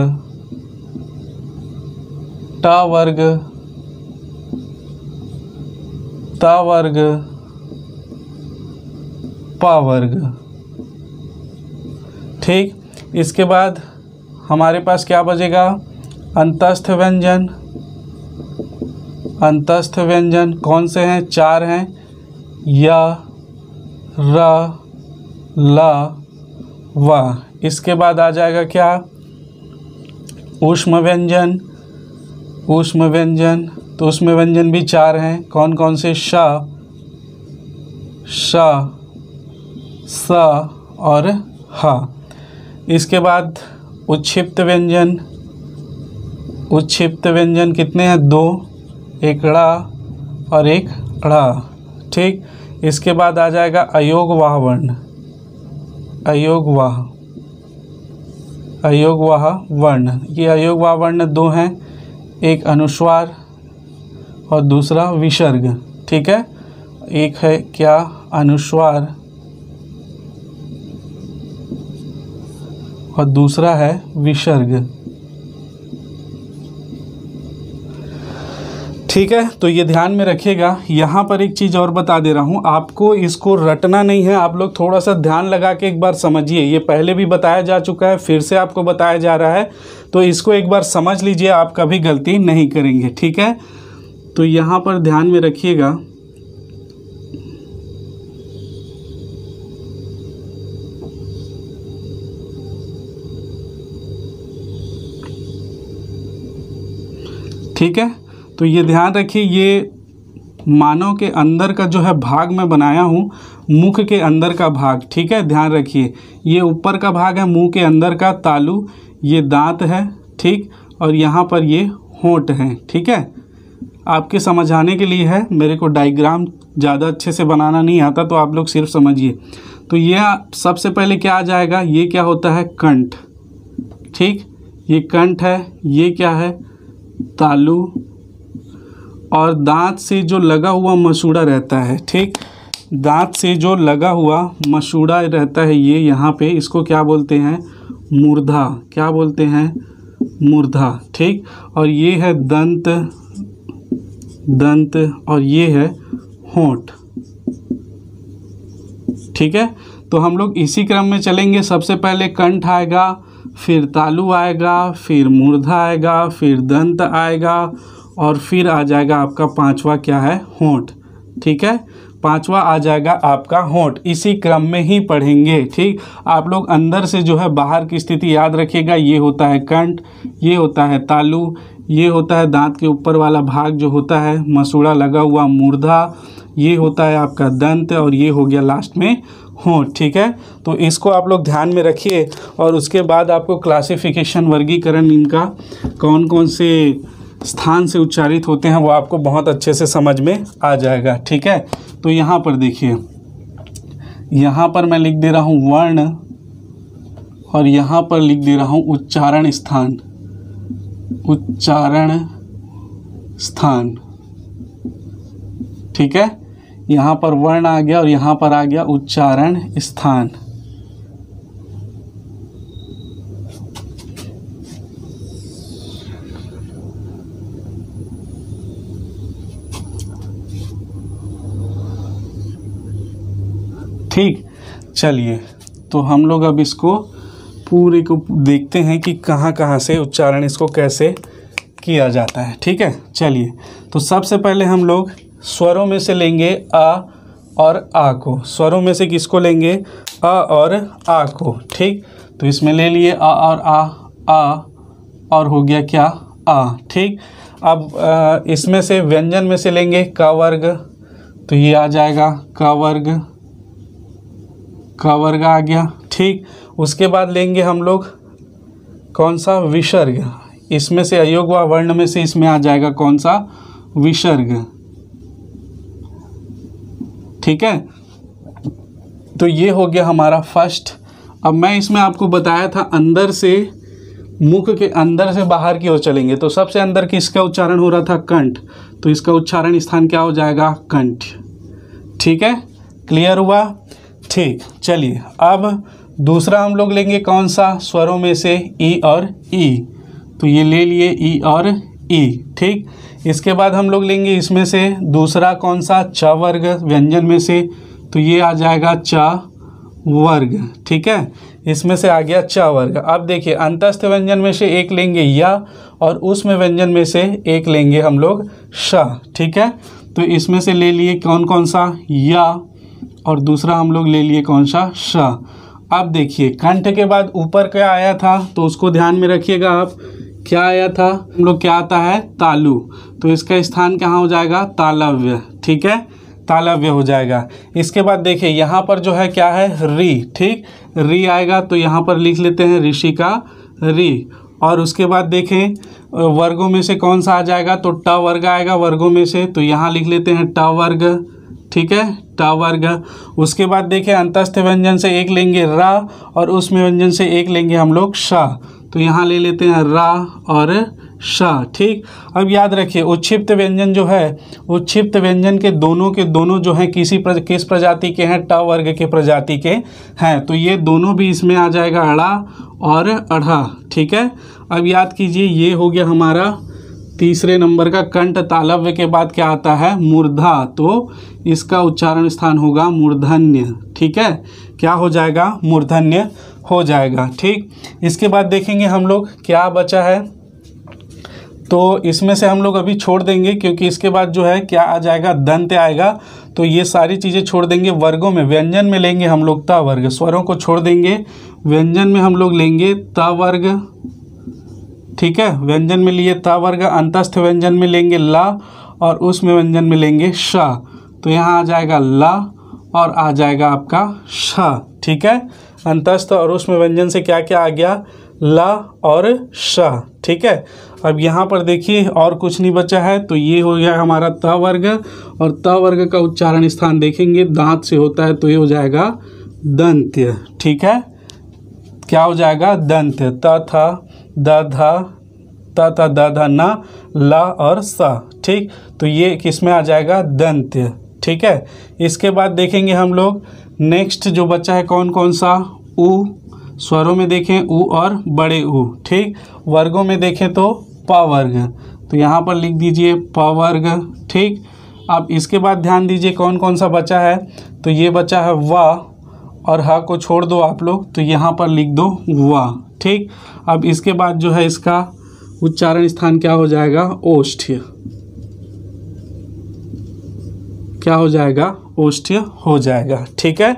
ट वर्ग, त वर्ग, प वर्ग। ठीक, इसके बाद हमारे पास क्या बचेगा, अंतस्थ व्यंजन। अंतस्थ व्यंजन कौन से हैं, 4 हैं, य, र, ल, व। इसके बाद आ जाएगा क्या, ऊष्म व्यंजन। ऊष्म व्यंजन, तो ऊष्म व्यंजन भी 4 हैं, कौन कौन से, श, स और ह। इसके बाद उच्छिप्त व्यंजन। उच्छिप्त व्यंजन कितने हैं, 2, एक ड़ा और एक ड़ा। ठीक, इसके बाद आ जाएगा अयोगवाह वर्ण। अयोगवाह, अयोगवाह वर्ण, ये अयोगवाह वर्ण 2 हैं, एक अनुस्वार और दूसरा विसर्ग। ठीक है, एक है क्या, अनुस्वार और दूसरा है विसर्ग। ठीक है, तो ये ध्यान में रखिएगा। यहाँ पर एक चीज़ और बता दे रहा हूँ, आपको इसको रटना नहीं है, आप लोग थोड़ा सा ध्यान लगा के एक बार समझिए। ये पहले भी बताया जा चुका है, फिर से आपको बताया जा रहा है, तो इसको एक बार समझ लीजिए, आप कभी गलती नहीं करेंगे। ठीक है, तो यहाँ पर ध्यान में रखिएगा। ठीक है, तो ये ध्यान रखिए, ये मानव के अंदर का जो है भाग मैं बनाया हूँ, मुख के अंदर का भाग। ठीक है, ध्यान रखिए, ये ऊपर का भाग है मुंह के अंदर का, तालू, ये दांत है। ठीक, और यहाँ पर ये होंठ हैं। ठीक है, आपके समझाने के लिए है, मेरे को डायग्राम ज़्यादा अच्छे से बनाना नहीं आता, तो आप लोग सिर्फ समझिए। तो ये सबसे पहले क्या आ जाएगा, ये क्या होता है, कंठ। ठीक, ये कंठ है, ये क्या है, तालू, और दांत से जो लगा हुआ मसूड़ा रहता है। ठीक, दांत से जो लगा हुआ मसूड़ा रहता है, ये यहाँ पे, इसको क्या बोलते हैं, मूर्धा। क्या बोलते हैं, मूर्धा। ठीक, और ये है दंत, दंत, और ये है होंठ। ठीक है, तो हम लोग इसी क्रम में चलेंगे। सबसे पहले कंठ आएगा, फिर तालु आएगा, फिर मूर्धा आएगा, फिर दंत आएगा और फिर आ जाएगा आपका पांचवा क्या है, होंठ। ठीक है, पांचवा आ जाएगा आपका होंठ। इसी क्रम में ही पढ़ेंगे। ठीक, आप लोग अंदर से जो है बाहर की स्थिति याद रखिएगा। ये होता है कंठ, ये होता है तालु, ये होता है दांत के ऊपर वाला भाग जो होता है मसूड़ा लगा हुआ मूर्धा, ये होता है आपका दंत और ये हो गया लास्ट में होंठ। ठीक है, तो इसको आप लोग ध्यान में रखिए और उसके बाद आपको क्लासिफिकेशन, वर्गीकरण इनका कौन कौन से स्थान से उच्चारित होते हैं वो आपको बहुत अच्छे से समझ में आ जाएगा। ठीक है, तो यहाँ पर देखिए, यहाँ पर मैं लिख दे रहा हूँ वर्ण और यहाँ पर लिख दे रहा हूँ उच्चारण स्थान। उच्चारण स्थान, ठीक है, यहाँ पर वर्ण आ गया और यहाँ पर आ गया उच्चारण स्थान। ठीक, चलिए तो हम लोग अब इसको पूरे को देखते हैं कि कहाँ कहाँ से उच्चारण इसको कैसे किया जाता है। ठीक है, चलिए तो सबसे पहले हम लोग स्वरों में से लेंगे अ और आ को। स्वरों में से किसको लेंगे, अ और आ को। ठीक, तो इसमें ले लिए अ और आ और हो गया क्या, आ। ठीक, अब इसमें से व्यंजन में से लेंगे क वर्ग, तो ये आ जाएगा क वर्ग, क वर्ग आ गया। ठीक, उसके बाद लेंगे हम लोग कौन सा, विसर्ग। इसमें से अयोग व वर्ण में से इसमें आ जाएगा कौन सा, विसर्ग। ठीक है, तो ये हो गया हमारा फर्स्ट। अब मैं इसमें आपको बताया था अंदर से, मुख के अंदर से बाहर की ओर चलेंगे। तो सबसे अंदर किसका उच्चारण हो रहा था, कंठ, तो इसका उच्चारण स्थान क्या हो जाएगा, कंठ। ठीक है, क्लियर हुआ। ठीक, चलिए अब दूसरा हम लोग लेंगे कौन सा, स्वरों में से ई और ई, तो ये ले लिए ई और ई। ठीक, इसके बाद हम लोग लेंगे इसमें से दूसरा कौन सा, च वर्ग, व्यंजन में से, तो ये आ जाएगा च वर्ग। ठीक है, इसमें से आ गया च वर्ग। अब देखिए अंतस्थ व्यंजन में से एक लेंगे या और उसमें व्यंजन में से एक लेंगे हम लोग श। ठीक है, तो इसमें से ले लिए कौन कौन सा, या और दूसरा हम लोग ले लिए कौन सा, श। अब देखिए कंठ के बाद ऊपर क्या आया था, तो उसको ध्यान में रखिएगा आप, क्या आया था हम लोग, क्या आता है, तालु, तो इसका स्थान कहाँ हो जाएगा, तालव्य। ठीक है, तालव्य हो जाएगा। इसके बाद देखिए यहाँ पर जो है क्या है, री। ठीक, री आएगा तो यहाँ पर लिख लेते हैं ऋषि का री। और उसके बाद देखें वर्गों में से कौन सा आ जाएगा, तो ट वर्ग आएगा वर्गों में से, तो यहाँ लिख लेते हैं ट वर्ग। ठीक है, ट वर्ग। उसके बाद देखें अंतस्थ व्यंजन से एक लेंगे रा और उसमें व्यंजन से एक लेंगे हम लोग श, तो यहाँ ले लेते हैं रा और श। ठीक, अब याद रखिए उच्छिप्त व्यंजन जो है, उच्छिप्त व्यंजन के दोनों जो हैं किस प्रजाति के हैं, ट वर्ग के प्रजाति के हैं, तो ये दोनों भी इसमें आ जाएगा अड़ा और अढ़ा। ठीक है, अब याद कीजिए ये हो गया हमारा तीसरे नंबर का कंठ। तालव्य के बाद क्या आता है, मूर्धा, तो इसका उच्चारण स्थान होगा मूर्धन्य। ठीक है, क्या हो जाएगा, मूर्धन्य हो जाएगा। ठीक, इसके बाद देखेंगे हम लोग क्या बचा है, तो इसमें से हम लोग अभी छोड़ देंगे क्योंकि इसके बाद जो है क्या आ जाएगा, दंत आएगा, तो ये सारी चीज़ें छोड़ देंगे। वर्गों में व्यंजन में लेंगे हम लोग त वर्ग, स्वरों को छोड़ देंगे, व्यंजन में हम लोग लेंगे त वर्ग। ठीक है, व्यंजन में लिए त वर्ग, अंतस्थ व्यंजन में लेंगे ला और उसमें व्यंजन में लेंगे श, तो यहाँ आ जाएगा ला और आ जाएगा आपका श। ठीक है, अंतस्थ और उसमें व्यंजन से क्या क्या आ गया, ला और श। ठीक है, अब यहाँ पर देखिए और कुछ नहीं बचा है, तो ये हो गया हमारा त वर्ग। और त वर्ग का उच्चारण स्थान देखेंगे दांत से होता है, तो ये हो जाएगा दंत्य। ठीक है, क्या हो जाएगा, दंत्य। त था, द धा, त था, द धा, न, ला और सा। ठीक, तो ये किसमें आ जाएगा, दंत्य। ठीक है, इसके बाद देखेंगे हम लोग नेक्स्ट जो बचा है कौन कौन सा, उ। स्वरों में देखें उ और बड़े उ। ठीक, वर्गों में देखें तो प वर्ग, तो यहाँ पर लिख दीजिए प वर्ग। ठीक, अब इसके बाद ध्यान दीजिए कौन कौन सा बचा है, तो ये बचा है व और ह को छोड़ दो आप लोग, तो यहाँ पर लिख दो वा। ठीक, अब इसके बाद जो है इसका उच्चारण स्थान क्या हो जाएगा, ओष्ठ्य। क्या हो जाएगा, ओष्ठ्य हो जाएगा। ठीक है,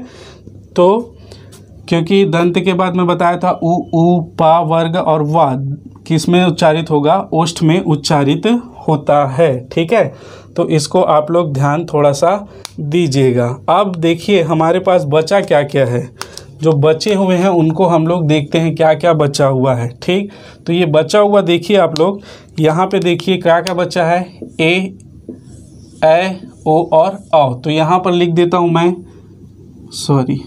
तो क्योंकि दंत के बाद मैं बताया था उ पा वर्ग और वा किस में उच्चारित होगा, ओष्ठ में उच्चारित होता है। ठीक है, तो इसको आप लोग ध्यान थोड़ा सा दीजिएगा। अब देखिए हमारे पास बचा क्या क्या है, जो बचे हुए हैं उनको हम लोग देखते हैं क्या क्या बचा हुआ है। ठीक, तो ये बचा हुआ देखिए आप लोग, यहाँ पे देखिए क्या क्या बचा है, ए ओ और औ। तो यहाँ पर लिख देता हूँ मैं, सॉरी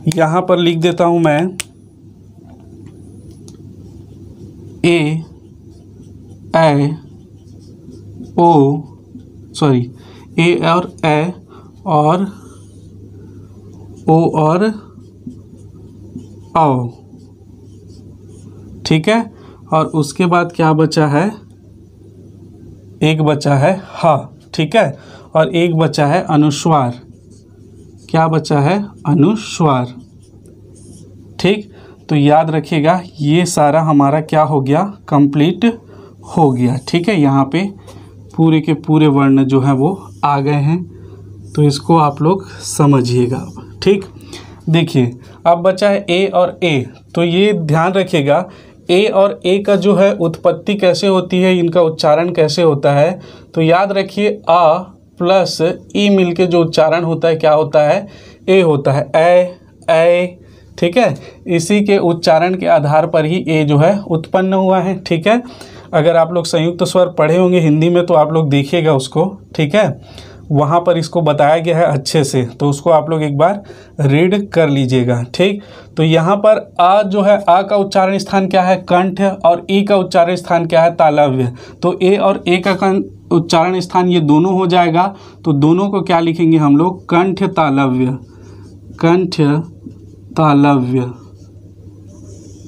यहाँ पर लिख देता हूँ मैं ए ओ, सॉरी ए और ए और ओ और औ। ठीक है, और उसके बाद क्या बचा है, एक बचा है हा। ठीक है, और एक बचा है अनुस्वार। क्या बचा है, अनुस्वार। ठीक, तो याद रखिएगा ये सारा हमारा क्या हो गया, कंप्लीट हो गया। ठीक है, यहाँ पे पूरे के पूरे वर्ण जो है वो आ गए हैं, तो इसको आप लोग समझिएगा। ठीक, देखिए अब बचा है ए और ए, तो ये ध्यान रखिएगा ए और ए का जो है उत्पत्ति कैसे होती है, इनका उच्चारण कैसे होता है। तो याद रखिए आ प्लस ई मिलके जो उच्चारण होता है क्या होता है, ए होता है, ए। ठीक है, इसी के उच्चारण के आधार पर ही ए जो है उत्पन्न हुआ है। ठीक है, अगर आप लोग संयुक्त स्वर पढ़े होंगे हिंदी में तो आप लोग देखिएगा उसको। ठीक है, वहाँ पर इसको बताया गया है अच्छे से, तो उसको आप लोग एक बार रीड कर लीजिएगा। ठीक, तो यहाँ पर आ जो है, आ का उच्चारण स्थान क्या है, कंठ, और ई का उच्चारण स्थान क्या है, तालव्य। तो ए और ए का उच्चारण स्थान ये दोनों हो जाएगा, तो दोनों को क्या लिखेंगे हम लोग, कंठ तालव्य, कंठ तालव्य।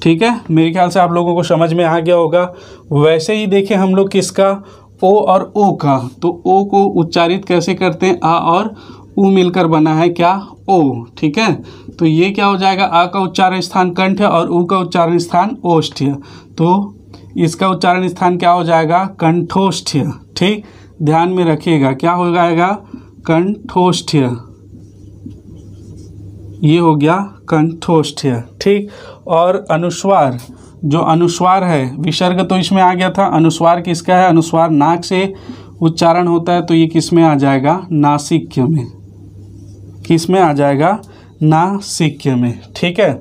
ठीक है, मेरे ख्याल से आप लोगों को समझ में आ गया होगा। वैसे ही देखें हम लोग किसका, ओ और ओ का, तो ओ को उच्चारित कैसे करते हैं, आ और उ मिलकर बना है क्या, ओ। ठीक है, तो ये क्या हो जाएगा, आ का उच्चारण स्थान कंठ और उ का उच्चारण स्थान ओष्ठ्य, तो इसका उच्चारण स्थान क्या हो जाएगा, कंठोष्ठ्य। ठीक, ध्यान में रखिएगा क्या हो जाएगा, कंठोष्ठ्य, ये हो गया कंठोष्ठ्य। ठीक, और अनुस्वार, जो अनुस्वार है, विसर्ग तो इसमें आ गया था, अनुस्वार किसका है, अनुस्वार नाक से उच्चारण होता है, तो ये किस में आ जाएगा, नासिक्य में। किस में आ जाएगा, नासिक्य में। ठीक है,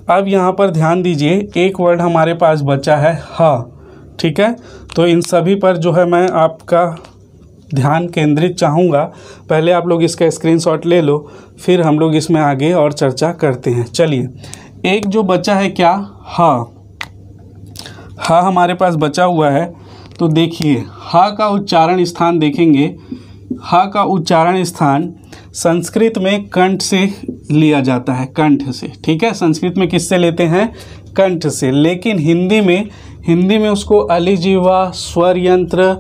अब यहाँ पर ध्यान दीजिए, एक वर्ड हमारे पास बचा है हा। ठीक है, तो इन सभी पर जो है मैं आपका ध्यान केंद्रित चाहूँगा। पहले आप लोग इसका स्क्रीनशॉट ले लो, फिर हम लोग इसमें आगे और चर्चा करते हैं। चलिए, एक जो बचा है क्या, हा। हा हमारे पास बचा हुआ है, तो देखिए हा का उच्चारण स्थान देखेंगे, हा का उच्चारण स्थान संस्कृत में कंठ से लिया जाता है, कंठ से। ठीक है, संस्कृत में किससे लेते हैं, कंठ से, लेकिन हिंदी में उसको अलिजीवा, स्वर यंत्र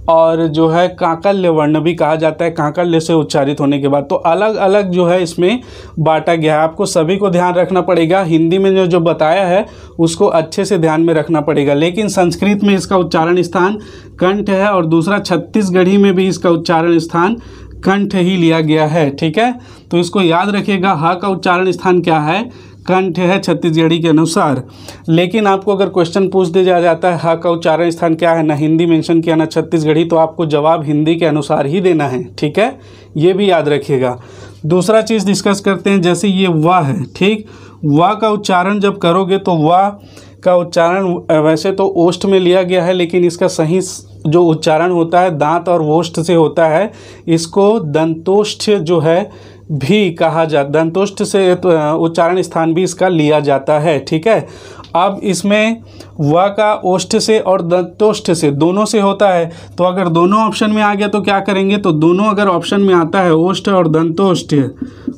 और जो है काकल्य वर्ण भी कहा जाता है, काकल्य से उच्चारित होने के बाद। तो अलग अलग जो है इसमें बांटा गया है, आपको सभी को ध्यान रखना पड़ेगा। हिंदी में जो बताया है उसको अच्छे से ध्यान में रखना पड़ेगा, लेकिन संस्कृत में इसका उच्चारण स्थान कंठ है, और दूसरा छत्तीसगढ़ी में भी इसका उच्चारण स्थान कंठ ही लिया गया है। ठीक है, तो इसको याद रखिएगा, हा का उच्चारण स्थान क्या है, कंठ है छत्तीसगढ़ी के अनुसार। लेकिन आपको अगर क्वेश्चन पूछ दिया जाता है हा का उच्चारण स्थान क्या है, ना हिंदी मेंशन किया ना छत्तीसगढ़ी, तो आपको जवाब हिंदी के अनुसार ही देना है। ठीक है, ये भी याद रखिएगा। दूसरा चीज़ डिस्कस करते हैं, जैसे ये वा है। ठीक, वा का उच्चारण जब करोगे तो वा का उच्चारण वैसे तो ओष्ठ में लिया गया है, लेकिन इसका सही जो उच्चारण होता है दांत और वोष्ठ से होता है। इसको दंतोष्ठ जो है भी कहा जाता, दंतोष्ठ से उच्चारण स्थान भी इसका लिया जाता है। ठीक है, अब इसमें व का ओष्ठ से और दंतोष्ठ से दोनों से होता है, तो अगर दोनों ऑप्शन में आ गया तो क्या करेंगे, तो दोनों अगर ऑप्शन में आता है ओष्ठ और दंतोष्ठ,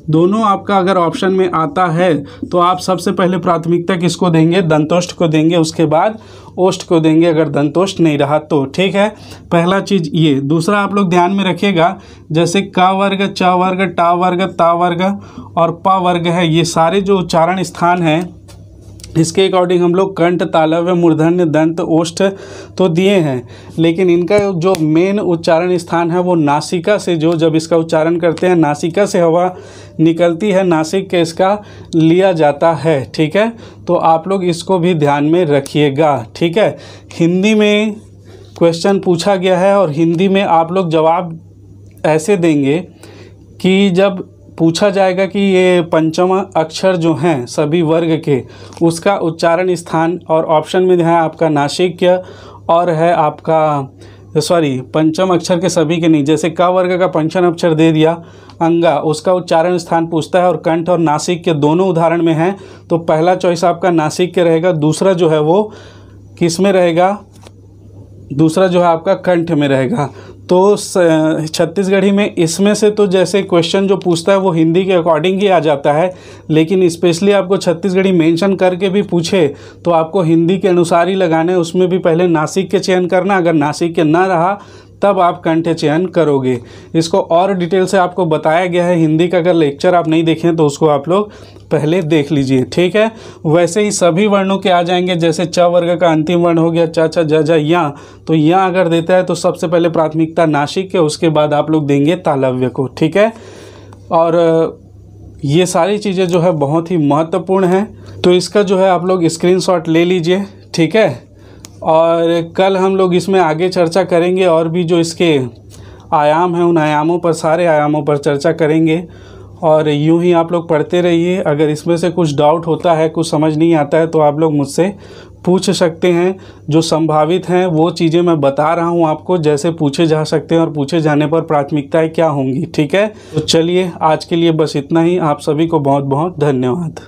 दोनों आपका अगर ऑप्शन में आता है तो आप सबसे पहले प्राथमिकता किसको देंगे? दंतोष्ठ को देंगे, उसके बाद ओष्ठ को देंगे अगर दंतोष्ठ नहीं रहा तो। ठीक है, पहला चीज़ ये। दूसरा आप लोग ध्यान में रखिएगा, जैसे क वर्ग, च वर्ग, टा वर्ग, ता वर्ग और प वर्ग है, ये सारे जो उच्चारण स्थान हैं इसके अकॉर्डिंग हम लोग कंठ, तालव्य, मूर्धन्य, दंत, ओष्ठ तो दिए हैं, लेकिन इनका जो मेन उच्चारण स्थान है वो नासिका से, जो जब इसका उच्चारण करते हैं नासिका से हवा निकलती है, नासिक के इसका लिया जाता है। ठीक है, तो आप लोग इसको भी ध्यान में रखिएगा। ठीक है, हिंदी में क्वेश्चन पूछा गया है और हिंदी में आप लोग जवाब ऐसे देंगे कि जब पूछा जाएगा कि ये पंचम अक्षर जो हैं सभी वर्ग के, उसका उच्चारण स्थान, और ऑप्शन में है आपका नासिक्य और है आपका पंचम अक्षर के सभी के नहीं, जैसे क वर्ग का पंचम अक्षर दे दिया अंगा, उसका उच्चारण स्थान पूछता है और कंठ और नासिक्य दोनों उदाहरण में हैं, तो पहला चॉइस आपका नासिक्य रहेगा, दूसरा जो है वो किस में रहेगा? दूसरा जो है आपका कंठ में रहेगा। तो छत्तीसगढ़ी में इसमें से तो जैसे क्वेश्चन जो पूछता है वो हिंदी के अकॉर्डिंग ही आ जाता है, लेकिन स्पेशली आपको छत्तीसगढ़ी मेंशन करके भी पूछे तो आपको हिंदी के अनुसार ही लगाना है, उसमें भी पहले नासिक के चयन करना, अगर नासिक के ना रहा तब आप कंठ चयन करोगे। इसको और डिटेल से आपको बताया गया है हिंदी का, अगर लेक्चर आप नहीं देखें तो उसको आप लोग पहले देख लीजिए। ठीक है, वैसे ही सभी वर्णों के आ जाएंगे, जैसे च वर्ग का अंतिम वर्ण हो गया च, छ, ज, ज, या, तो या अगर देता है तो सबसे पहले प्राथमिकता नासिक के, उसके बाद आप लोग देंगे तालव्य को। ठीक है, और ये सारी चीज़ें जो है बहुत ही महत्वपूर्ण हैं, तो इसका जो है आप लोग स्क्रीनशॉट ले लीजिए। ठीक है, और कल हम लोग इसमें आगे चर्चा करेंगे और भी जो इसके आयाम हैं उन आयामों पर, सारे आयामों पर चर्चा करेंगे, और यूं ही आप लोग पढ़ते रहिए। अगर इसमें से कुछ डाउट होता है, कुछ समझ नहीं आता है तो आप लोग मुझसे पूछ सकते हैं। जो संभावित हैं वो चीज़ें मैं बता रहा हूं आपको, जैसे पूछे जा सकते हैं और पूछे जाने पर प्राथमिकताएं क्या होंगी। ठीक है, तो चलिए आज के लिए बस इतना ही। आप सभी को बहुत बहुत धन्यवाद।